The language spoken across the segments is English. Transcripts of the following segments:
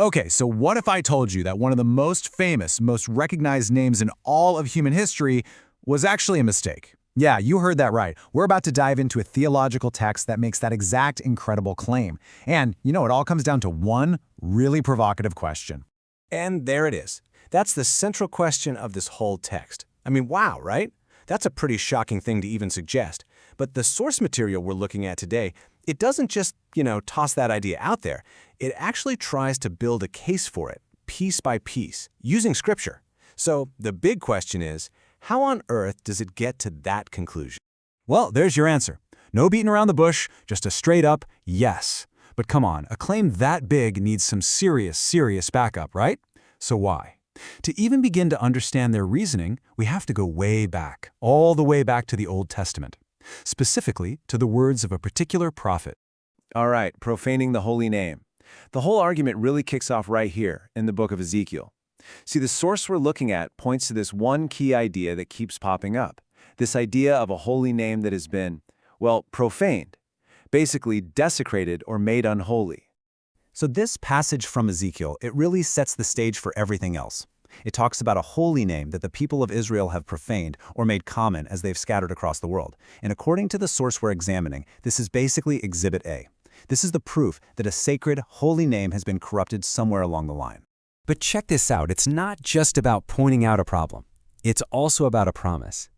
Okay, so what if I told you that one of the most famous, most recognized names in all of human history was actually a mistake? Yeah, you heard that right. We're about to dive into a theological text that makes that exact incredible claim. And, it all comes down to one really provocative question. And there it is. That's the central question of this whole text. I mean, wow, right? That's a pretty shocking thing to even suggest. But the source material we're looking at today, it doesn't just, toss that idea out there. It actually tries to build a case for it, piece by piece, using Scripture. So the big question is, how on earth does it get to that conclusion? Well, there's your answer. No beating around the bush, just a straight up yes. But come on, a claim that big needs some serious backup, right? So why? To even begin to understand their reasoning, we have to go way back, all the way back to the Old Testament, specifically to the words of a particular prophet. All right, profaning the holy name. The whole argument really kicks off right here in the book of Ezekiel. See, the source we're looking at points to this one key idea that keeps popping up, this idea of a holy name that has been, profaned, basically desecrated or made unholy. So this passage from Ezekiel, it really sets the stage for everything else. It talks about a holy name that the people of Israel have profaned or made common as they've scattered across the world. And according to the source we're examining, this is basically Exhibit A. This is the proof that a sacred, holy name has been corrupted somewhere along the line. But check this out, it's not just about pointing out a problem. It's also about a promise.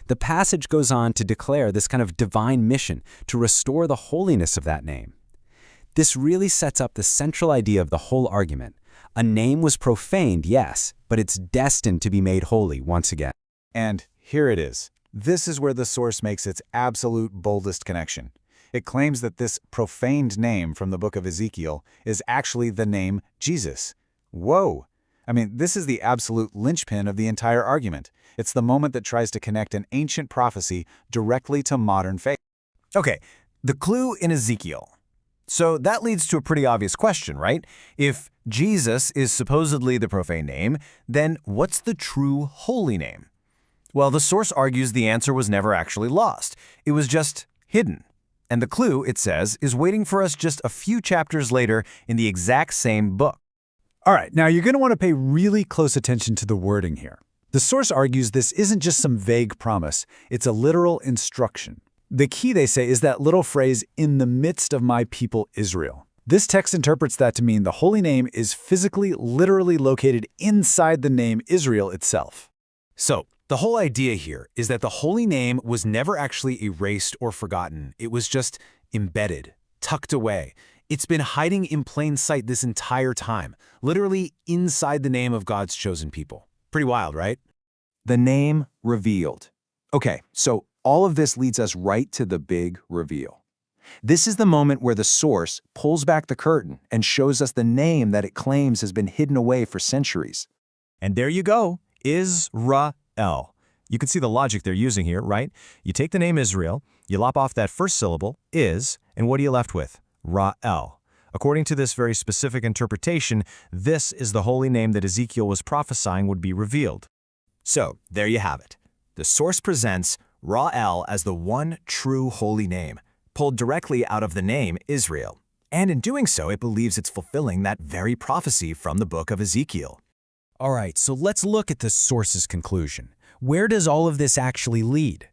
The passage goes on to declare this kind of divine mission to restore the holiness of that name. This really sets up the central idea of the whole argument. A name was profaned, yes, but it's destined to be made holy once again. And here it is. This is where the source makes its absolute boldest connection. It claims that this profaned name from the book of Ezekiel is actually the name Jesus. Whoa! I mean, this is the absolute linchpin of the entire argument. It's the moment that tries to connect an ancient prophecy directly to modern faith. Okay, the clue in Ezekiel. So that leads to a pretty obvious question, right? If Jesus is supposedly the profane name, then what's the true holy name? Well, the source argues the answer was never actually lost. It was just hidden. And the clue, it says, is waiting for us just a few chapters later in the exact same book. All right, now you're going to want to pay really close attention to the wording here. The source argues this isn't just some vague promise, it's a literal instruction. The key, they say, is that little phrase, "in the midst of my people Israel." This text interprets that to mean the holy name is physically, literally located inside the name Israel itself. So, the whole idea here is that the holy name was never actually erased or forgotten. It was just embedded, tucked away. It's been hiding in plain sight this entire time, literally inside the name of God's chosen people. Pretty wild, right? The name revealed. Okay, so all of this leads us right to the big reveal. This is the moment where the source pulls back the curtain and shows us the name that it claims has been hidden away for centuries. And there you go, Israel. You can see the logic they're using here, right? You take the name Israel, you lop off that first syllable, is, and what are you left with? Ra'el. According to this very specific interpretation, this is the holy name that Ezekiel was prophesying would be revealed. So, there you have it. The source presents Ra'el as the one true holy name, pulled directly out of the name Israel. And in doing so, it believes it's fulfilling that very prophecy from the book of Ezekiel. All right, so let's look at the source's conclusion. Where does all of this actually lead?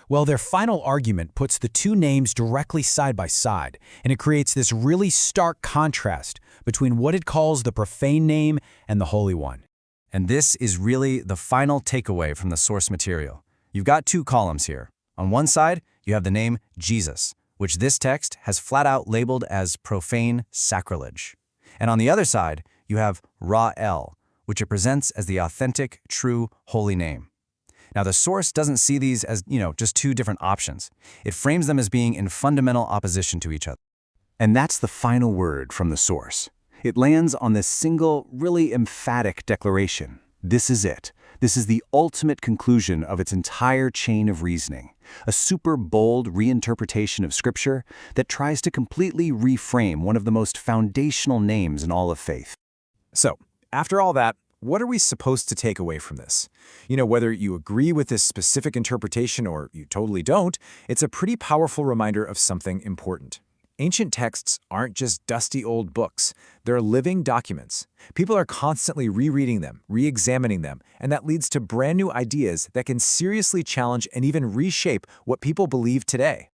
Well, their final argument puts the two names directly side by side, and it creates this really stark contrast between what it calls the profane name and the holy one. And this is really the final takeaway from the source material. You've got two columns here. On one side, you have the name Jesus, which this text has flat out labeled as profane sacrilege. And on the other side, you have Ra'el, which it presents as the authentic, true, holy name. Now, the source doesn't see these as, just two different options. It frames them as being in fundamental opposition to each other. And that's the final word from the source. It lands on this single, really emphatic declaration. This is it. This is the ultimate conclusion of its entire chain of reasoning. A super bold reinterpretation of Scripture that tries to completely reframe one of the most foundational names in all of faith. So, after all that, what are we supposed to take away from this? Whether you agree with this specific interpretation or you totally don't, it's a pretty powerful reminder of something important. Ancient texts aren't just dusty old books. They're living documents. People are constantly rereading them, re-examining them, and that leads to brand new ideas that can seriously challenge and even reshape what people believe today.